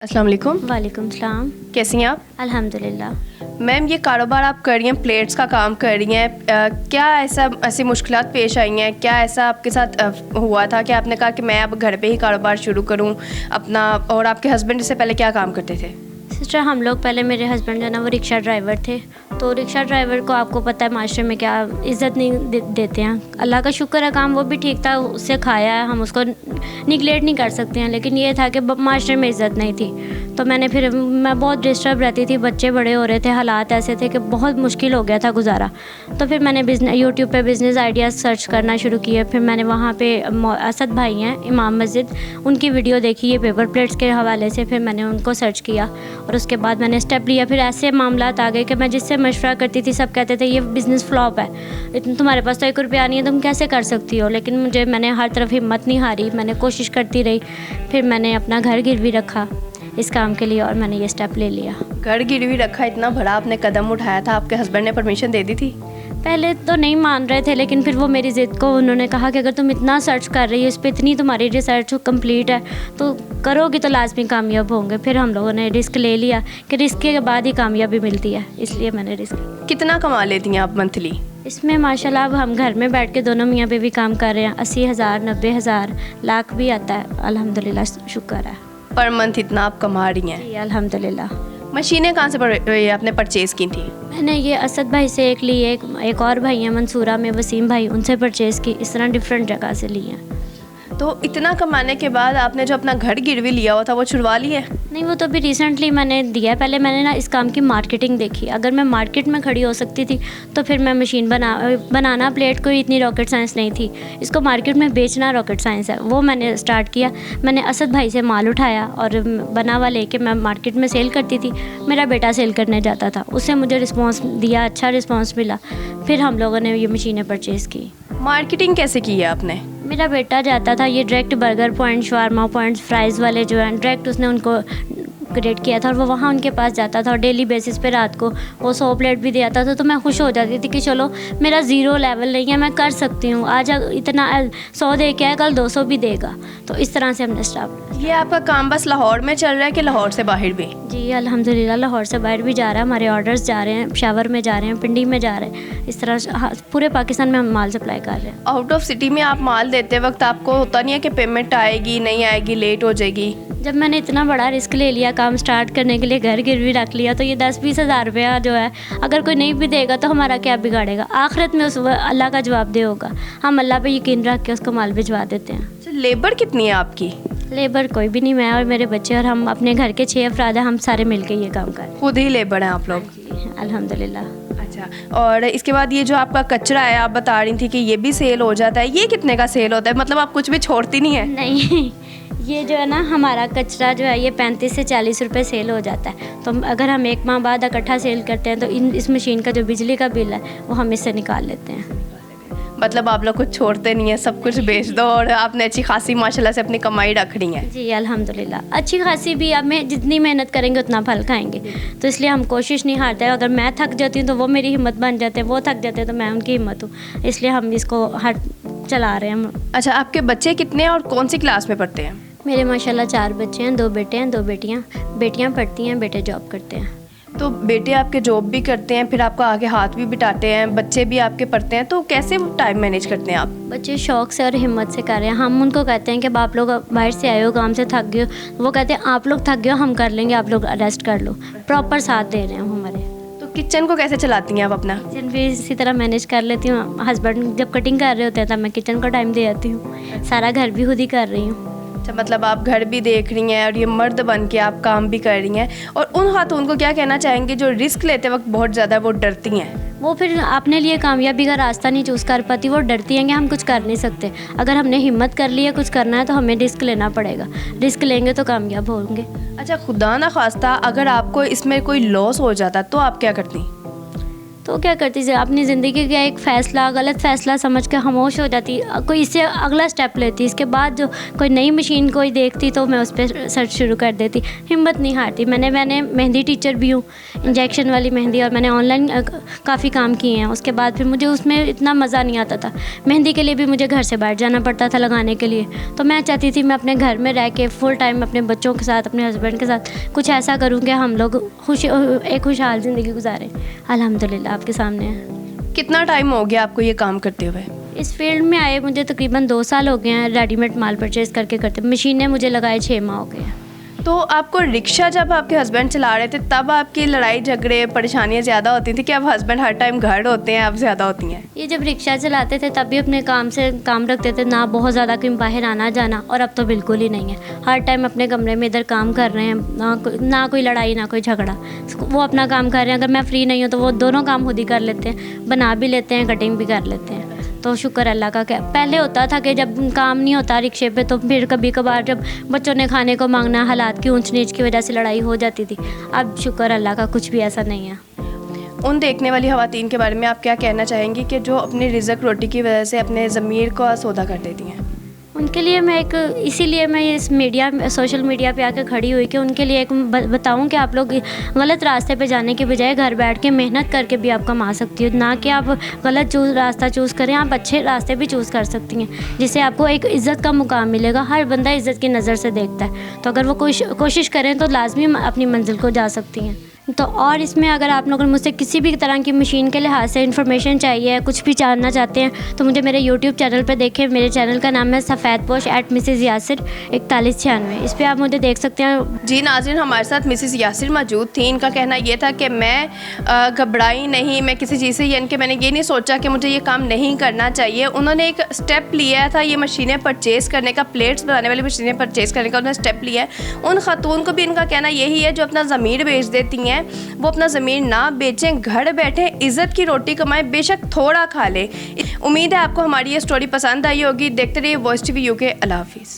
अस्सलाम वालेकुम। वालेकुम सलाम। कैसी हैं आप? अल्हम्दुलिल्लाह। मैम, ये कारोबार आप कर रही हैं, प्लेट्स का काम कर रही हैं, क्या ऐसी मुश्किलात पेश आई हैं? क्या ऐसा आपके साथ हुआ था कि आपने कहा कि मैं अब घर पे ही कारोबार शुरू करूं अपना? और आपके हस्बैंड इससे पहले क्या काम करते थे? सिस्टर, हम लोग पहले, मेरे हस्बैंड जो ना वो रिक्शा ड्राइवर थे। तो रिक्शा ड्राइवर को आपको पता है माशरे में क्या इज़्ज़त नहीं देते हैं। अल्लाह का शुक्र है, काम वो भी ठीक था, उससे खाया है, हम उसको निगलेक्ट नहीं कर सकते हैं। लेकिन ये था कि माशरे में इज़्ज़त नहीं थी। तो मैं बहुत डिस्टर्ब रहती थी, बच्चे बड़े हो रहे थे, हालात ऐसे थे कि बहुत मुश्किल हो गया था गुजारा। तो फिर मैंने यूट्यूब पे बिज़नेस आइडियाज़ सर्च करना शुरू किए। फिर मैंने वहाँ पे असद भाई हैं इमाम मस्जिद, उनकी वीडियो देखी है पेपर प्लेट्स के हवाले से। फिर मैंने उनको सर्च किया और उसके बाद मैंने स्टेप लिया। फिर ऐसे मामलात आ गए कि मैं जिससे मशवरा करती थी सब कहते थे ये बिज़नेस फ्लॉप है, तुम्हारे पास तो 1 रुपया नहीं है, तुम कैसे कर सकती हो। लेकिन मैंने हर तरफ हिम्मत नहीं हारी, मैंने कोशिश करती रही। फिर मैंने अपना घर गिरवी रखा इस काम के लिए और मैंने ये स्टेप ले लिया। घर गिरवी रखा, इतना बड़ा आपने कदम उठाया था, आपके हस्बैंड ने परमिशन दे दी थी? पहले तो नहीं मान रहे थे, लेकिन फिर वो मेरी ज़िद को उन्होंने कहा कि अगर तुम इतना सर्च कर रही हो, इस पर इतनी तुम्हारी रिसर्च कंप्लीट है तो करोगी तो लाजमी कामयाब होंगे। फिर हम लोगों ने रिस्क ले लिया कि रिस्क के बाद ही कामयाबी मिलती है, इसलिए मैंने रिस्क। कितना कमा लेती हैं आप मंथली? इसमें माशाल्लाह अब हम घर में बैठ के दोनों मियाँ बीवी काम कर रहे हैं। 80,000, 90,000, लाख भी आता है, अल्हम्दुलिल्लाह, शुक्र है। पर मंथ इतना आप कमा रही हैं? जी अल्हम्दुलिल्लाह। मशीनें कहाँ से आपने परचेज़ की थी? मैंने ये असद भाई से एक ली है, एक और भाई हैं मंसूरा में, वसीम भाई, उनसे परचेज़ की। इस तरह डिफरेंट जगह से ली हैं। तो इतना कमाने के बाद आपने जो अपना घर गिरवी लिया हुआ था वो छुड़वा लिया? नहीं, वो तो अभी रिसेंटली मैंने दिया है। पहले मैंने ना इस काम की मार्केटिंग देखी। अगर मैं मार्केट में खड़ी हो सकती थी तो फिर मैं मशीन बनाना प्लेट कोई इतनी रॉकेट साइंस नहीं थी, इसको मार्केट में बेचना रॉकेट साइंस है। वो मैंने स्टार्ट किया। मैंने असद भाई से माल उठाया और बना हुआ लेके मैं मार्केट में सेल करती थी। मेरा बेटा सेल करने जाता था, उससे मुझे रिस्पॉन्स दिया, अच्छा रिस्पॉन्स मिला। फिर हम लोगों ने ये मशीनें परचेज़ की। मार्केटिंग कैसे की है आपने? मेरा बेटा जाता था, ये direct burger point, shawarma point, fries वाले जो हैं, डायरेक्ट उसने उनको क्रिएट किया था और वो वहाँ उनके पास जाता था और डेली बेसिस पे रात को वो 100 प्लेट भी दिया था। तो मैं खुश हो जाती थी कि चलो मेरा ज़ीरो लेवल नहीं है, मैं कर सकती हूँ। आज इतना 100 दे के आया, कल 200 भी देगा। तो इस तरह से हमने स्टार्ट। ये आपका काम बस लाहौर में चल रहा है कि लाहौर से बाहर भी? जी अल्हम्दुलिल्लाह, लाहौर से बाहर भी जा रहा है, हमारे ऑर्डर्स जा रहे हैं, पेशावर में जा रहे हैं, पिंडी में जा रहे हैं। इस तरह पूरे पाकिस्तान में हम माल सप्लाई कर रहे हैं। आउट ऑफ सिटी में आप माल देते वक्त आपको होता नहीं है कि पेमेंट आएगी नहीं आएगी, लेट हो जाएगी? जब मैंने इतना बड़ा रिस्क ले लिया, काम स्टार्ट करने के लिए घर गिरवी रख लिया, तो ये 10-20 हज़ार रुपया जो है अगर कोई नहीं भी देगा तो हमारा क्या बिगाड़ेगा? आखिरत में उस अल्लाह का जवाब दे होगा। हम अल्लाह पे यकीन रख के उसको माल भिजवा देते हैं। तो लेबर कितनी है आपकी? लेबर कोई भी नहीं, मैं और मेरे बच्चे और हम अपने घर के 6 अफराद हैं, हम सारे मिलके ये काम कर रहे हैं। खुद ही लेबर हैं आप लोग? जी अल्हम्दुलिल्लाह। अच्छा, और इसके बाद ये जो आपका कचरा है, आप बता रही थी कि ये भी सेल हो जाता है, ये कितने का सेल होता है? मतलब आप कुछ भी छोड़ती नहीं है? नहीं, ये जो है ना, हमारा कचरा जो है ये 35 से 40 रुपए सेल हो जाता है। तो अगर हम 1 माह बाद इकट्ठा सेल करते हैं तो इस मशीन का जो बिजली का बिल है वो हम इससे निकाल लेते हैं। मतलब आप लोग कुछ छोड़ते नहीं है, सब कुछ बेच दो और आपने अच्छी खासी माशाल्लाह से अपनी कमाई रख रही है। जी अल्हम्दुलिल्लाह, अच्छी खासी भी। अब मैं जितनी मेहनत करेंगे उतना फल खाएंगे, तो इसलिए हम कोशिश नहीं हारते हैं। अगर मैं थक जाती हूँ तो वो मेरी हिम्मत बन जाते हैं, वो थक जाते हैं तो मैं उनकी हिम्मत हूँ, इसलिए हम इसको चला रहे हैं। अच्छा, आपके बच्चे कितने और कौन सी क्लास में पढ़ते हैं? मेरे माशाल्लाह 4 बच्चे हैं, 2 बेटे हैं, 2 बेटियाँ। बेटियाँ पढ़ती हैं, बेटे जॉब करते हैं। तो बेटे आपके जॉब भी करते हैं, फिर आपका आगे हाथ भी बिठाते हैं, बच्चे भी आपके पढ़ते हैं, तो कैसे टाइम मैनेज करते हैं आप? बच्चे शौक़ से और हिम्मत से कर रहे हैं। हम उनको कहते हैं कि आप लोग बाहर से आए हो, काम से थक गए हो, वो कहते हैं आप लोग थक गए हो, हम कर लेंगे, आप लोग रेस्ट कर लो। प्रॉपर साथ दे रहे हैं हमारे। तो किचन को कैसे चलाती हैं आप अपना? किचन भी इसी तरह मैनेज कर लेती हूँ। हस्बैंड जब कटिंग कर रहे होते हैं तब मैं किचन को टाइम दे आती हूँ। सारा घर भी खुद ही कर रही हूँ। अच्छा, मतलब आप घर भी देख रही हैं और ये मर्द बन के आप काम भी कर रही हैं। और उन खातून को क्या कहना चाहेंगे जो रिस्क लेते वक्त बहुत ज़्यादा वो डरती हैं? वो फिर अपने लिए कामयाबी का रास्ता नहीं चूज़ कर पाती, वो डरती हैं कि हम कुछ कर नहीं सकते। अगर हमने हिम्मत कर ली है कुछ करना है तो हमें रिस्क लेना पड़ेगा, रिस्क लेंगे तो कामयाब होंगे। अच्छा, खुदा ना खास्ता अगर आपको इसमें कोई लॉस हो जाता तो आप क्या करती? तो वो क्या करती थी, अपनी ज़िंदगी का एक फ़ैसला गलत फ़ैसला समझ के खामोश हो जाती, कोई इससे अगला स्टेप लेती। इसके बाद जो कोई नई मशीन कोई देखती तो मैं उस पर सर्च शुरू कर देती, हिम्मत नहीं हारती। मैंने मेहंदी टीचर भी हूँ, इंजेक्शन वाली मेहंदी, और मैंने ऑनलाइन काफ़ी काम किए हैं। उसके बाद फिर मुझे उसमें इतना मज़ा नहीं आता था। मेहंदी के लिए भी मुझे घर से बाहर जाना पड़ता था लगाने के लिए। तो मैं चाहती थी मैं अपने घर में रह के फुल टाइम अपने बच्चों के साथ, अपने हस्बैंड के साथ कुछ ऐसा करूँ कि हम लोग एक खुशहाल ज़िंदगी गुजारें। अल्हम्दुलिल्लाह आपके सामने है। कितना टाइम हो गया आपको ये काम करते हुए? इस फील्ड में आए मुझे तकरीबन 2 साल हो गए हैं, रेडीमेड माल परचेज़ करते। मशीनें मुझे लगाए 6 माह हो गए हैं। तो आपको रिक्शा जब आपके हस्बैंड चला रहे थे तब आपकी लड़ाई झगड़े परेशानियाँ ज़्यादा होती थी कि अब हस्बैंड हर टाइम घर होते हैं, अब ज़्यादा होती हैं? ये जब रिक्शा चलाते थे तब भी अपने काम से काम रखते थे, ना बहुत ज़्यादा कहीं बाहर आना जाना, और अब तो बिल्कुल ही नहीं है। हर टाइम अपने कमरे में इधर काम कर रहे हैं, ना कोई लड़ाई ना कोई झगड़ा। वो अपना काम कर रहे हैं, अगर मैं फ्री नहीं हूँ तो वो दोनों काम खुद ही कर लेते हैं, बना भी लेते हैं, कटिंग भी कर लेते हैं। तो शुक्र अल्लाह का। क्या पहले होता था कि जब काम नहीं होता रिक्शे पे तो फिर कभी कभार जब बच्चों ने खाने को मांगना, हालात की ऊंच नीच की वजह से लड़ाई हो जाती थी। अब शुक्र अल्लाह का कुछ भी ऐसा नहीं है। उन देखने वाली ख़वातीन के बारे में आप क्या कहना चाहेंगी कि जो अपनी रिज़्क रोटी की वजह से अपने ज़मीर को सौदा कर देती हैं? उनके लिए मैं इसीलिए मैं इस सोशल मीडिया पे आकर खड़ी हुई कि उनके लिए एक बताऊं कि आप लोग गलत रास्ते पे जाने के बजाय घर बैठ के मेहनत करके भी आप कमा सकती हो, ना कि आप गलत रास्ता चूज़ करें। आप अच्छे रास्ते भी चूज़ कर सकती हैं, जिससे आपको एक इज़्ज़त का मुकाम मिलेगा। हर बंदा इज़्ज़त की नज़र से देखता है, तो अगर वो कोशिश करें तो लाजमी अपनी मंजिल को जा सकती हैं। तो और इसमें अगर आप लोग मुझसे किसी भी तरह की मशीन के लिहाज से इन्फॉर्मेशन चाहिए, कुछ भी जानना चाहते हैं, तो मुझे मेरे यूट्यूब चैनल पे देखें। मेरे चैनल का नाम है सफ़ेद पोश @मिसेज़ यासिर 4196। इस पर आप मुझे देख सकते हैं। जी नाज़रीन, हमारे साथ मिसेज़ यासिर मौजूद थी। इनका कहना ये था कि मैं घबराई नहीं, मैं किसी चीज़ से यानी कि मैंने ये नहीं सोचा कि मुझे ये काम नहीं करना चाहिए। उन्होंने एक स्टेप लिया था ये मशीनें परचेज़ करने का, प्लेट्स बनाने वाली मशीनें परचेज़ करने का उन्होंने स्टेप लिया है। उन खातून को भी इनका कहना यही है जो अपना ज़मीर बेच देती हैं, वो अपना ज़मीर ना बेचें, घर बैठे इज़्ज़त की रोटी कमाएं, बेशक थोड़ा खा लें। उम्मीद है आपको हमारी ये स्टोरी पसंद आई होगी। देखते रहिए वॉइस TV UK। अल्लाह हाफिज़।